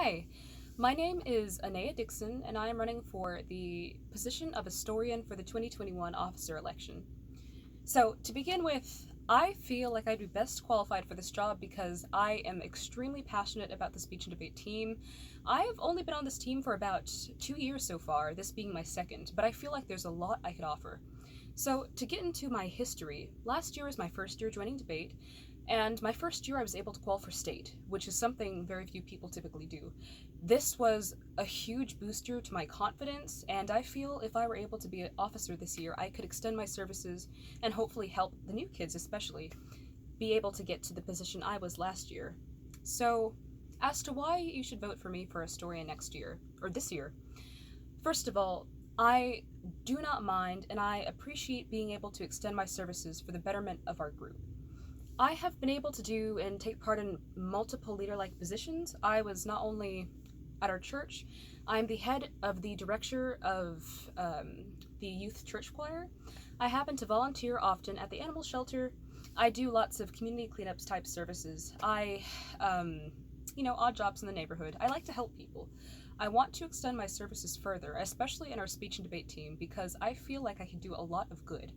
Hi, my name is Anea Dixon, and I am running for the position of historian for the 2021 officer election. So, to begin with, I feel like I'd be best qualified for this job because I am extremely passionate about the speech and debate team. I have only been on this team for about 2 years so far, this being my second, but I feel like there's a lot I could offer. So, to get into my history, last year was my first year joining debate, and my first year I was able to qualify for state, which is something very few people typically do. This was a huge booster to my confidence, and I feel if I were able to be an officer this year, I could extend my services and hopefully help the new kids, especially, be able to get to the position I was last year. So, as to why you should vote for me for historian next year, or this year, first of all, I do not mind and I appreciate being able to extend my services for the betterment of our group. I have been able to do and take part in multiple leader like positions. I was not only at our church, I'm the head of the director of the youth church choir. I happen to volunteer often at the animal shelter. I do lots of community cleanups type services. Odd jobs in the neighborhood. I like to help people. I want to extend my services further, especially in our speech and debate team, because I feel like I can do a lot of good.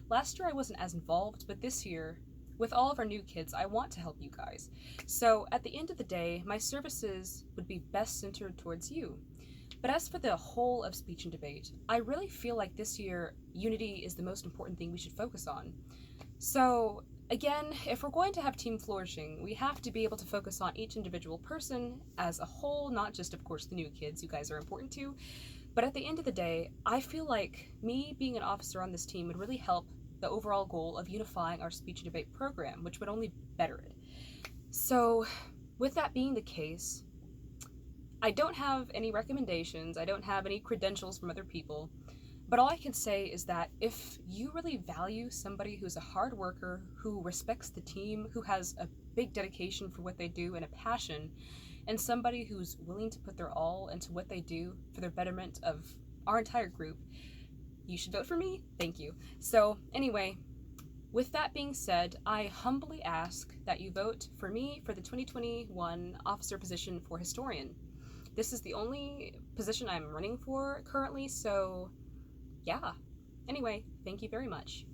Last year I wasn't as involved, but this year, with all of our new kids, I want to help you guys. So at the end of the day, my services would be best centered towards you. But as for the whole of speech and debate, I really feel like this year, unity is the most important thing we should focus on. So, again, if we're going to have team flourishing, we have to be able to focus on each individual person as a whole, not just, of course, the new kids. You guys are important too. But at the end of the day, I feel like me being an officer on this team would really help the overall goal of unifying our speech and debate program, which would only better it. So, with that being the case, I don't have any recommendations, I don't have any credentials from other people, but all I can say is that if you really value somebody who's a hard worker, who respects the team, who has a big dedication for what they do and a passion, and somebody who's willing to put their all into what they do for the betterment of our entire group, you should vote for me. Thank you. So, anyway, with that being said, I humbly ask that you vote for me for the 2021 officer position for historian. This is the only position I'm running for currently, so yeah. Anyway, thank you very much.